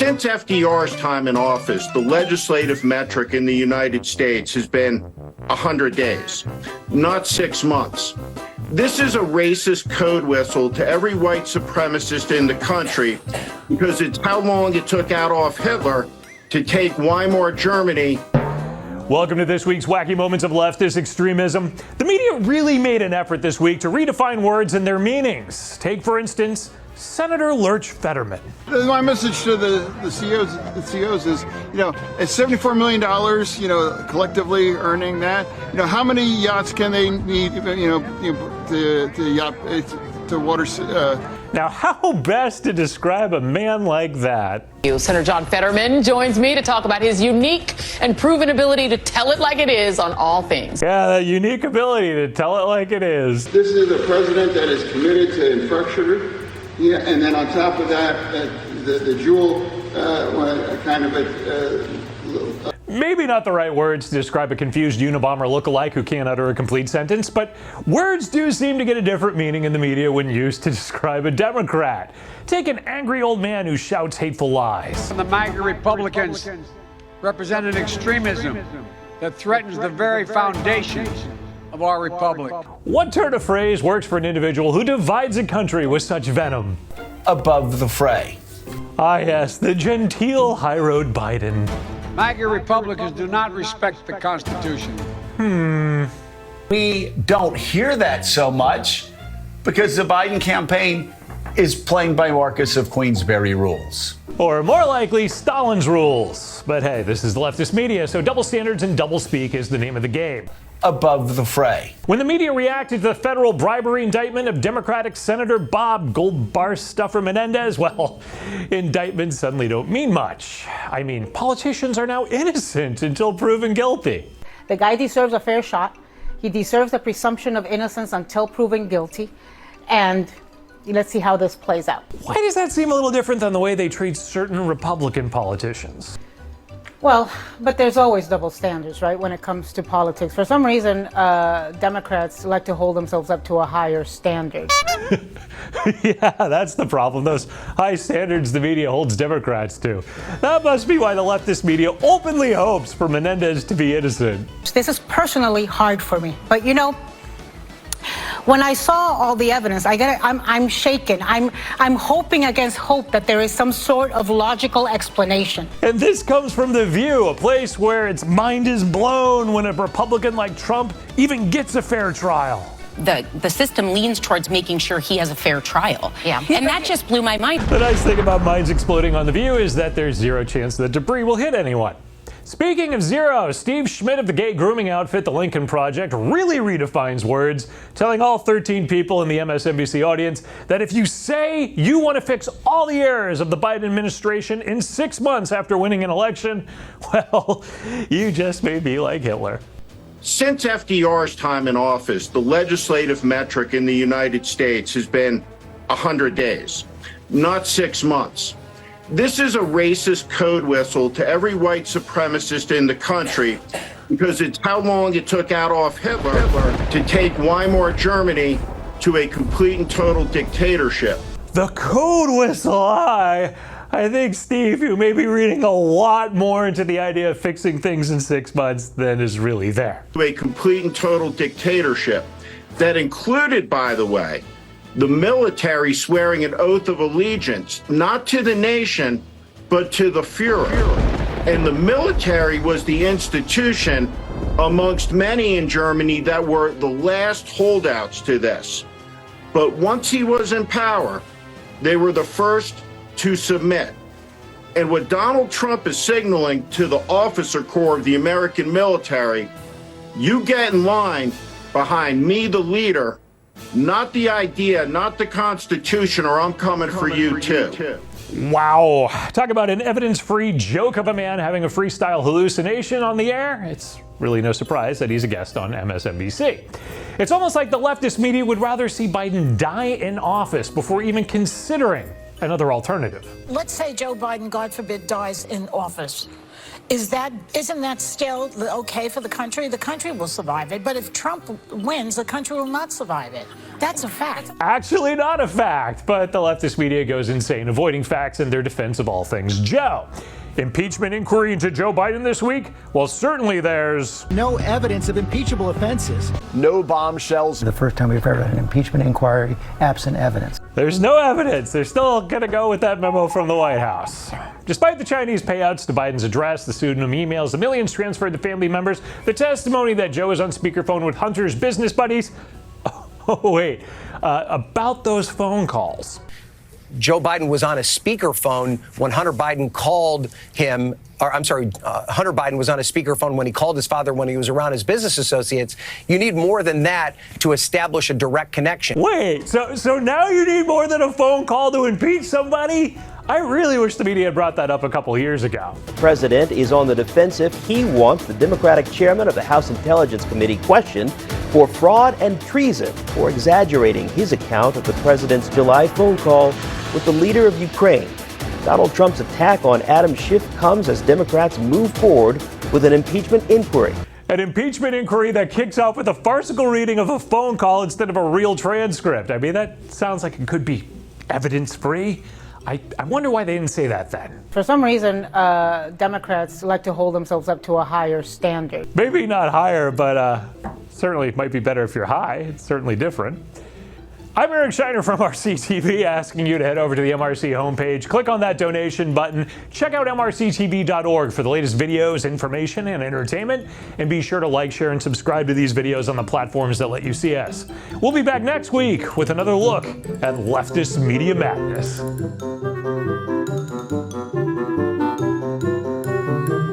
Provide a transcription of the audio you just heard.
Since FDR's time in office, the legislative metric in the United States has been 100 days, not 6 months. This is a racist code whistle to every white supremacist in the country because it's how long it took Adolf Hitler to take Weimar Germany. Welcome to this week's Wacky Moments of Leftist Extremism. The media really made an effort this week to redefine words and their meanings. Take, for instance, Senator Lurch Fetterman. My message to the CEOs is, at $74 million, collectively earning that, how many yachts can they need, to water? Now, how best to describe a man like that? Senator John Fetterman joins me to talk about his unique and proven ability to tell it like it is on all things. Yeah, that unique ability to tell it like it is. This is a president that is committed to infrastructure. Yeah, and then on top of that, the jewel Maybe not the right words to describe a confused Unabomber lookalike who can't utter a complete sentence, but words do seem to get a different meaning in the media when used to describe a Democrat. Take an angry old man who shouts hateful lies. The MAGA Republicans represent an extremism that threatens the very foundations of our republic. What turn of phrase works for an individual who divides a country with such venom? Above the fray. Ah, yes, the genteel high road Biden. MAGA Republicans do not respect the Constitution. We don't hear that so much because the Biden campaign is playing by Marcus of Queensberry rules. Or more likely, Stalin's rules. But hey, this is the leftist media, so double standards and double speak is the name of the game. Above the fray. When the media reacted to the federal bribery indictment of Democratic Senator Bob Goldbar-Stuffer Menendez, well, indictments suddenly don't mean much. I mean, politicians are now innocent until proven guilty. The guy deserves a fair shot. He deserves the presumption of innocence until proven guilty. And let's see how this plays out. Why does that seem a little different than the way they treat certain Republican politicians? Well, but there's always double standards, right, when it comes to politics. For some reason, Democrats like to hold themselves up to a higher standard. Yeah, that's the problem. Those high standards the media holds Democrats to. That must be why the leftist media openly hopes for Menendez to be innocent. This is personally hard for me. But, when I saw all the evidence, I'm shaken. I'm hoping against hope that there is some sort of logical explanation. And this comes from The View, a place where its mind is blown when a Republican like Trump even gets a fair trial. The system leans towards making sure he has a fair trial. Yeah. And that just blew my mind. The nice thing about minds exploding on The View is that there's zero chance that debris will hit anyone. Speaking of zero, Steve Schmidt of the gay grooming outfit The Lincoln Project really redefines words, telling all 13 people in the MSNBC audience that if you say you want to fix all the errors of the Biden administration in 6 months after winning an election, well, you just may be like Hitler. Since FDR's time in office, the legislative metric in the United States has been 100 days, not 6 months. This is a racist code whistle to every white supremacist in the country because it's how long it took Adolf Hitler to take Weimar Germany to a complete and total dictatorship. The code whistle, I think, Steve, you may be reading a lot more into the idea of fixing things in 6 months than is really there. To a complete and total dictatorship that included, by the way, the military swearing an oath of allegiance, not to the nation, but to the Fuhrer. And the military was the institution amongst many in Germany that were the last holdouts to this. But once he was in power, they were the first to submit. And what Donald Trump is signaling to the officer corps of the American military, you get in line behind me, the leader, not the idea, not the Constitution, or I'm coming for you too. Wow. Talk about an evidence-free joke of a man having a freestyle hallucination on the air. It's really no surprise that he's a guest on MSNBC. It's almost like the leftist media would rather see Biden die in office before even considering another alternative. Let's say Joe Biden, God forbid, dies in office. Isn't that still okay for the country? The country will survive it, but if Trump wins, the country will not survive it. That's a fact. Actually not a fact, but the leftist media goes insane, avoiding facts in their defense of all things. Joe, impeachment inquiry into Joe Biden this week? Well, certainly there's no evidence of impeachable offenses. No bombshells. The first time we've ever had an impeachment inquiry absent evidence. There's no evidence. They're still going to go with that memo from the White House. Despite the Chinese payouts to Biden's address, the pseudonym emails, the millions transferred to family members, the testimony that Joe is on speakerphone with Hunter's business buddies. Oh, wait. About those phone calls. Joe Biden was on a speakerphone when Hunter Biden called him, Hunter Biden was on a speakerphone when he called his father when he was around his business associates. You need more than that to establish a direct connection. Wait, so now you need more than a phone call to impeach somebody? I really wish the media had brought that up a couple years ago. The president is on the defensive. He wants the Democratic chairman of the House Intelligence Committee questioned for fraud and treason for exaggerating his account of the president's July phone call with the leader of Ukraine. Donald Trump's attack on Adam Schiff comes as Democrats move forward with an impeachment inquiry. An impeachment inquiry that kicks off with a farcical reading of a phone call instead of a real transcript. I mean, that sounds like it could be evidence-free. I wonder why they didn't say that then. For some reason, Democrats like to hold themselves up to a higher standard. Maybe not higher, but certainly it might be better if you're high. It's certainly different. I'm Eric Shiner from MRC-TV, asking you to head over to the MRC homepage, click on that donation button, check out MRCTV.org for the latest videos, information, and entertainment, and be sure to like, share, and subscribe to these videos on the platforms that let you see us. We'll be back next week with another look at leftist media madness.